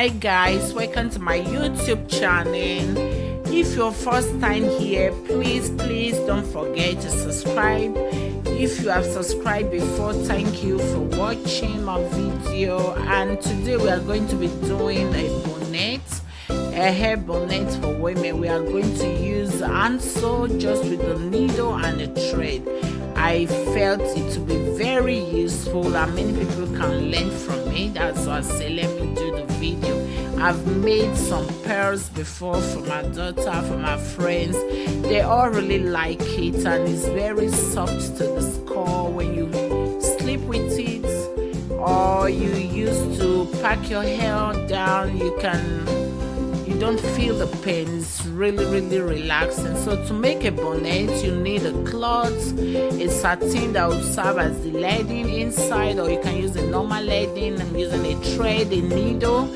Hi guys, welcome to my YouTube channel. If you're first time here, please don't forget to subscribe. If you have subscribed before, thank you for watching my video. And today we are going to be doing a bonnet, a hair bonnet for women. We are going to use HandSew just with the needle and the thread. I felt it to be very useful and many people can learn from it. That's why I say let me do the video. I've made some pearls before for my daughter, for my friends. They all really like it and it's very soft to the skull when you sleep with it, or you used to pack your hair down. You don't feel the pain. It's really relaxing. So to make a bonnet, you need a cloth, a satin that will serve as the leading inside, or you can use a normal leading. I'm using a thread, a needle,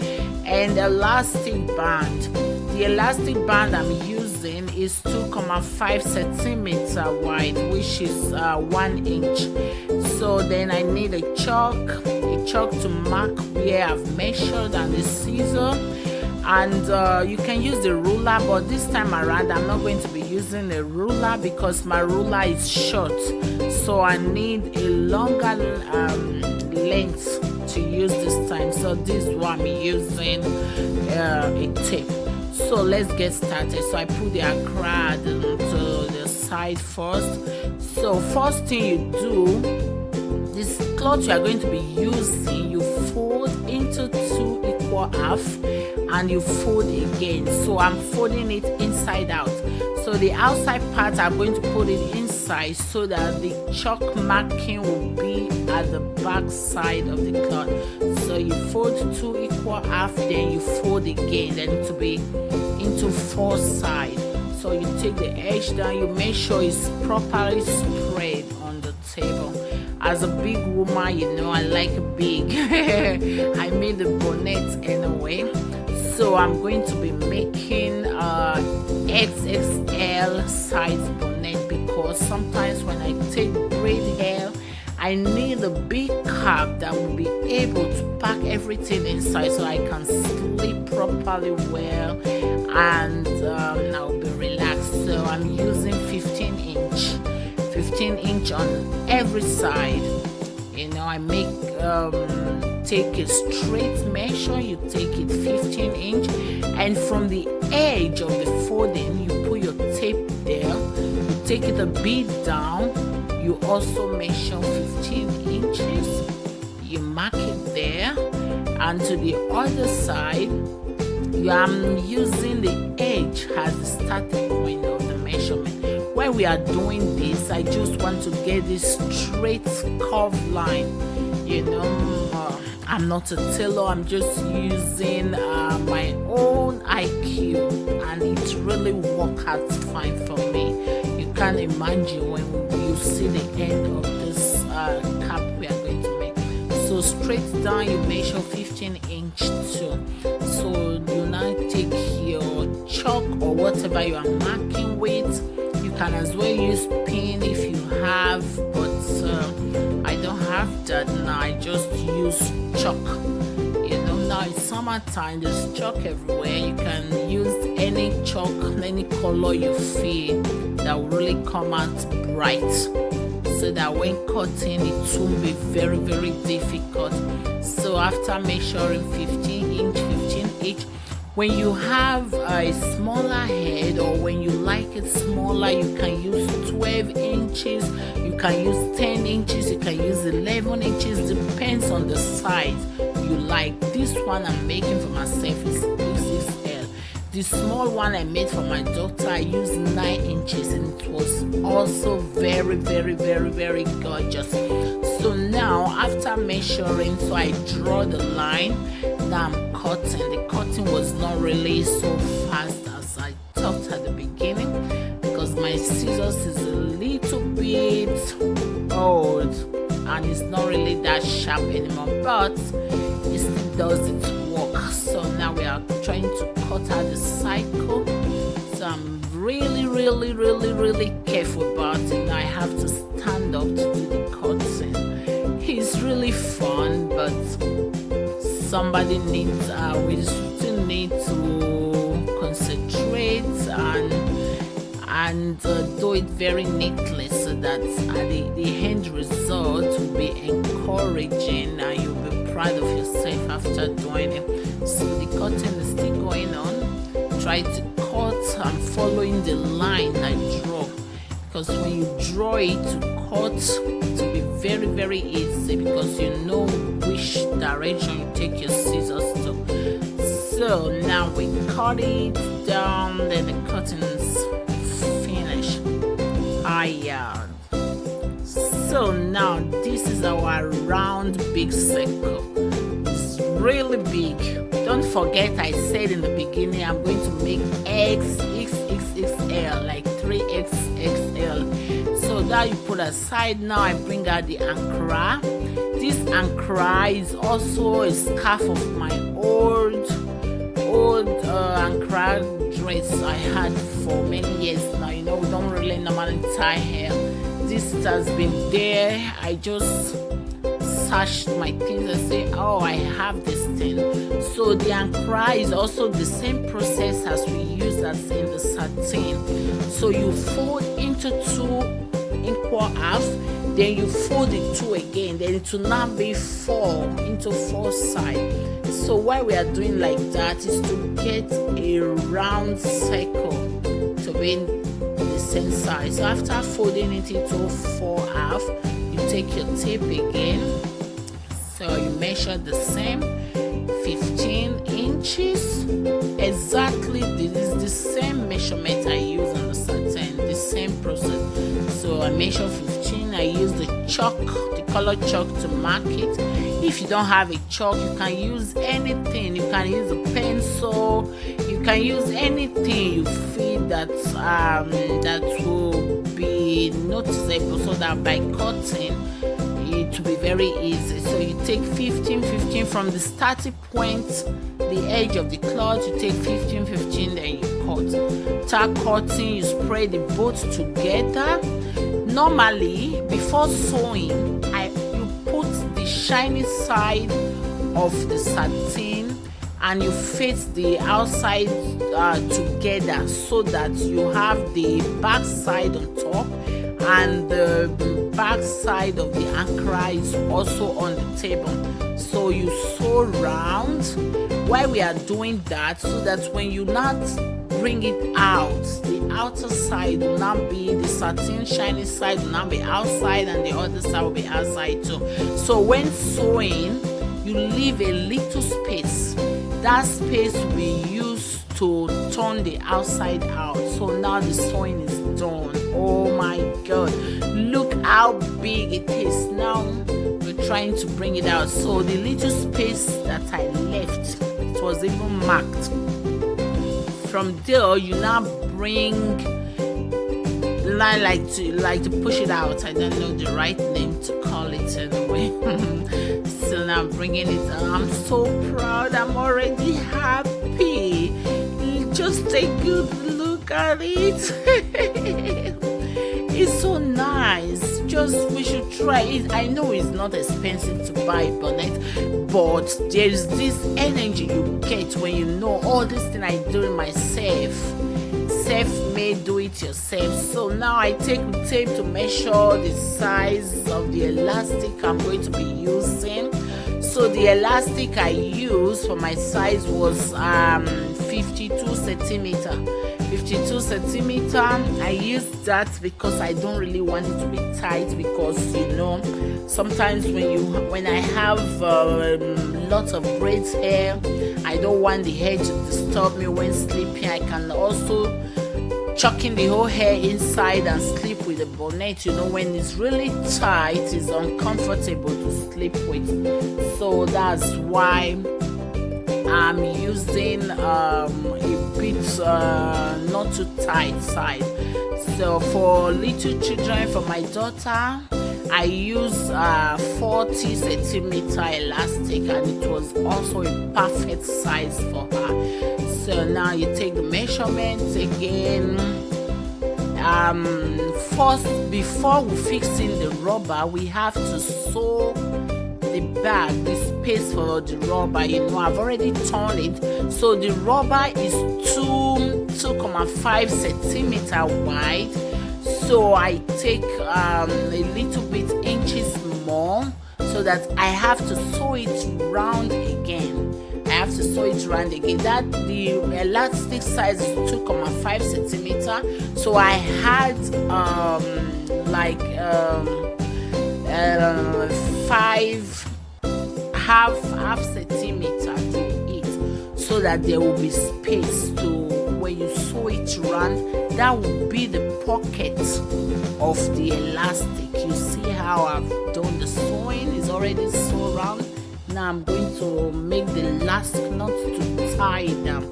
and elastic band. The elastic band I'm using is 2.5 centimeter wide, which is 1 inch. So then I need a chalk to mark where I've measured, and a scissor. And you can use the ruler, but this time around I'm not going to be using a ruler because my ruler is short, so I need a longer length to use this time. So this is what I'm using, a tape. So let's get started. So I put the Ankara to the side first. So first thing you do, this cloth you are going to be using, you fold into 2 equal half and you fold again. So I'm folding it inside out. So the outside part I'm going to put it inside so that the chalk marking will be at the back side of the cloth. So you fold 2 equal half, then you fold again, then to be into 4 sides. So you take the edge down, you make sure it's properly spread on the table. As a big woman, you know I like big. I made the bonnet anyway. So I'm going to be making XXL size bonnet because sometimes when I take braid hair, I need a big cap that will be able to pack everything inside so I can sleep properly well and I'll be relaxed. So I'm using 15 inch on every side. You know, I make take a straight measure, you take it 15 inch, and from the edge of the folding you put your tape there, you take it a bit down, you also measure 15 inches, you mark it there, and to the other side I'm using the edge as the starting point of the measurement. When we are doing this, I just want to get this straight curved line. You know, I'm not a tailor, I'm just using my own IQ, and it really works out fine for me. You can't imagine when you see the end of this cap we are going to make. So straight down you measure 15 inch too. So you now take your chalk or whatever you are marking with. You can as well use pin if you have, but I don't have that now. I just use chalk. You know, now it's summertime, there's chalk everywhere. You can use any chalk, any color you feel that will really come out bright, so that when cutting it won't be very difficult. So after measuring 15 inch, when you have a smaller head or when you like it smaller, you can use 12 inches, you can use 10 inches, you can use 11 inches, depends on the size you like. This one I'm making for myself is XXL. The small one I made for my daughter, I used 9 inches and it was also very gorgeous. So now after measuring, so I draw the line. Now I'm cutting. The cutting was not really so fast as I thought at the beginning because my scissors is a little bit old and it's not really that sharp anymore, but it still does its work. So now we are trying to cut out the cycle. So I'm really careful about it. Now I have to stand up to do the cutting. It's really fun, but somebody needs we still need to concentrate and do it very neatly, so that the end result will be encouraging and you'll be proud of yourself after doing it. So the cutting is still going on. Try to cut and following the line I draw, because when you draw it to cut, it will be very, very easy because you know which direction you take your scissors to. So now we cut it down, then the cutting is finished. So now this is our round big circle. It's really big. Don't forget I said in the beginning I'm going to make XXXXL, like 3XXL. So that you put aside. Now I bring out the Ankara. This Ankara is also a scarf of my old Ankara dress I had for many years now. You know, we don't really normally tie hair. This has been there. I just searched my things and say, oh, I have this thing. So the Ankara is also the same process as we use as in the satin. So you fold into 2 equal half, then you fold it 2 again, then it will now be 4 into 4 sides. So why we are doing like that is to get a round circle to be in the same size. So after folding it into 4 half, you take your tape again. So you measure the same 15 inches. Exactly, this is the same measurement I use on the satin, the same process. So I measure 15. I use the chalk, the color chalk, to mark it. If you don't have a chalk, you can use anything. You can use a pencil. You can use anything you feel that that will be noticeable, so that by cutting it will be very easy. So you take 15 from the starting point, the edge of the cloth. You take 15, then you cut. After cutting, you spread the both together. Normally, before sewing, you put the shiny side of the satin and you fit the outside together, so that you have the back side on top and the back side of the Ankara is also on the table. So you sew round while we are doing that, so that when you not bring it out, the outer side will not be the satin shiny side, will not be outside, and the other side will be outside too. So when sewing, you leave a little space. That space will be used to turn the outside out. So now the sewing is done. Oh my god, look how big it is. Now we're trying to bring it out. So the little space that I left, it was even marked. From there, you now bring line like to push it out. I don't know the right name to call it anyway. So now I'm bringing it out. I'm so proud. I'm already happy. Just take a good look at it. It's so nice. Just we should try it. I know it's not expensive to buy bonnet, but there is this energy you get when you know all this thing I do myself. Self-made, do it yourself. So now I take the tape to measure the size of the elastic I'm going to be using. So the elastic I used for my size was 52 centimeter. 52 centimeter. I used that because I don't really want it to be tight, because you know sometimes when I have lots of braids hair, I don't want the hair to disturb me when sleeping. I can also chuck in the whole hair inside and sleep with the bonnet. You know, when it's really tight, it's uncomfortable to sleep with. So that's why I'm using a bit not too tight side. So for little children, for my daughter, I use 40 centimeter elastic, and it was also a perfect size for her. So now you take the measurements again. First, before we fix in the rubber, we have to sew the bag, the space for the rubber, I've already torn it. So the rubber is 2.5 centimeter wide. So I take a little bit inches more, so that I have to sew it round again. That the elastic size is 2.5 centimeter. So I had half centimeter to it, so that there will be space to when you sew it round. That will be the pocket of the elastic. You see how I've done the sewing? Is already sewn round. Now I'm going to make the last knot to tie it down.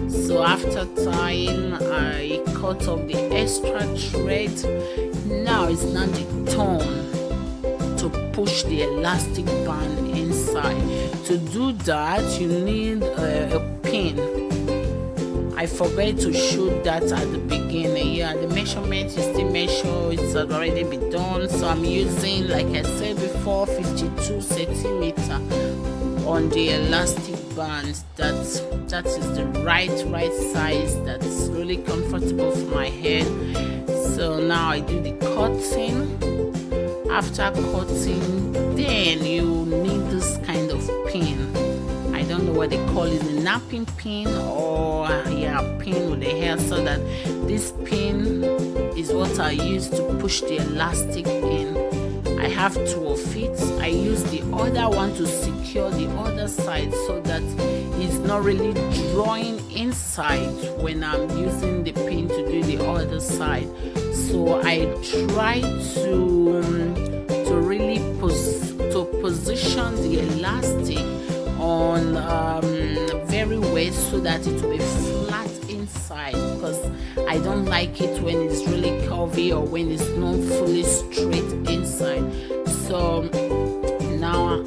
So after tying, I cut off the extra thread. Now it's not the turn to push the elastic band inside. To do that, you need a pin. I forgot to shoot that at the beginning. Yeah, the measurement you still measure, it's already been done. So I'm using, like I said before, 52 centimeter on the elastic band. That is the right size. That's really comfortable for my head. So now I do the cutting. After cutting, then you need this kind of pin. I don't know what they call it, a napping pin or a pin with the hair. So that this pin is what I use to push the elastic in. I have 2 of it. I use the other one to secure the other side, so that it's not really drawing inside when I'm using the pin to do the other side. So I try to really position the elastic on very well, so that it will be flat inside, because I don't like it when it's really curvy or when it's not fully straight inside. So now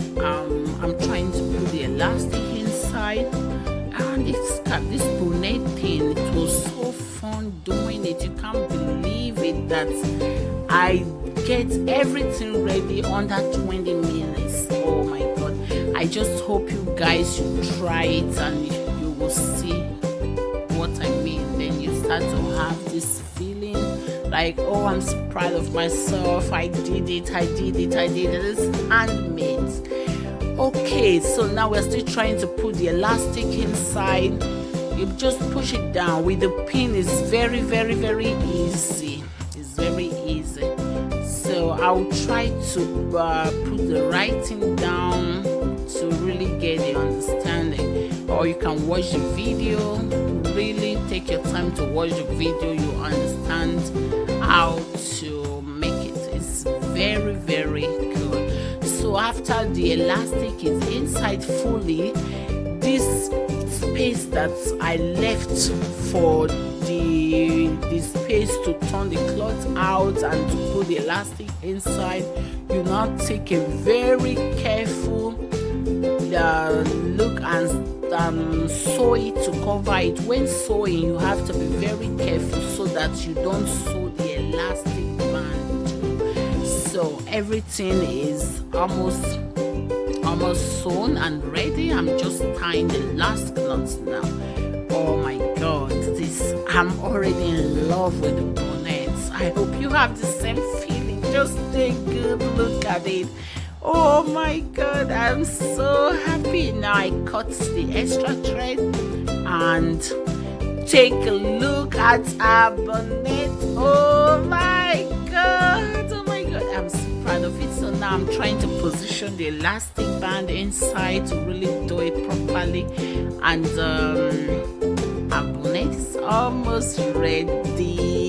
I'm trying to put the elastic inside, and this bonnet thing, it was so fun doing it. You can't believe it that I get everything ready under 20 minutes. Oh my god, I just hope you guys should try it and you will see what I mean. Then you start to have this feeling like, oh, I'm so proud of myself. I did it. It's handmade. Okay, so now we're still trying to put the elastic inside. You just push it down with the pin. Is very easy. It's very easy. So I'll try to put the writing down to really get the understanding. Or you can watch the video. Really take your time to watch the video. You understand how to make it. It's very good. So after the elastic is inside fully, this space that I left for the space to turn the cloth out and to put the elastic inside, you now take a very careful look and sew it to cover it. When sewing, you have to be very careful so that you don't sew the elastic band. So everything is almost sewn and ready. I'm just tying the last knot now. Oh my god, I'm already in love with the bonnets. I hope you have the same feeling. Just take a good look at it. Oh my god, I'm so happy. Now I cut the extra thread and take a look at our bonnet. Oh my god, I'm so proud of it. So now I'm trying to position the elastic band inside to really do it properly. And our bonnet is almost ready.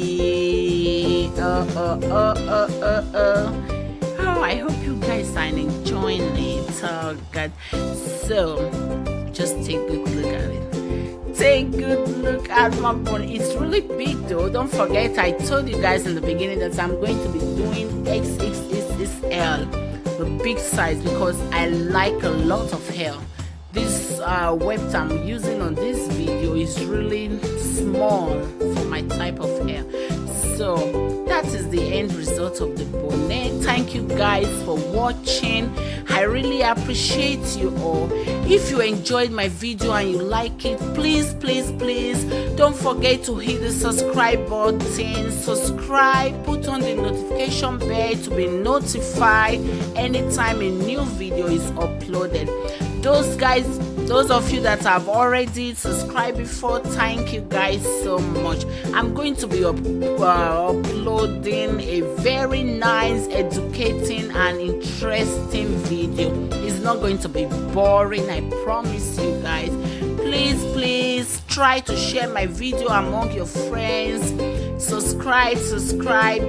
Oh, I hope you guys are enjoying it. Oh god. So just take a good look at it. Take a good look at my bonnet. It's really big though. Don't forget, I told you guys in the beginning that I'm going to be doing XXL, the big size, because I like a lot of hair. This weft I'm using on this video is really small for my type of hair. So that is the end result of the bonnet. Thank you guys for watching. I really appreciate you all. If you enjoyed my video and you like it, please don't forget to hit the subscribe button. Subscribe, put on the notification bell to be notified anytime a new video is uploaded. Those of you that have already subscribed before, thank you guys so much. I'm going to be uploading a very nice, educating and interesting video. It's not going to be boring, I promise you guys. Please try to share my video among your friends. Subscribe.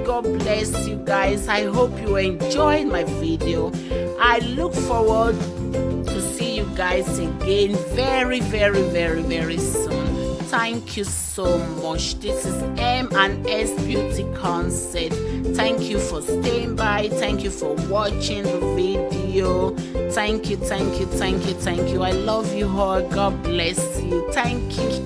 God bless you guys. I hope you enjoyed my video. I look forward to see you guys again very soon. Thank you so much. This is M&S Beauty Concept. Thank you for staying by. Thank you for watching the video. Thank you. I love you all. God bless you. Thank you.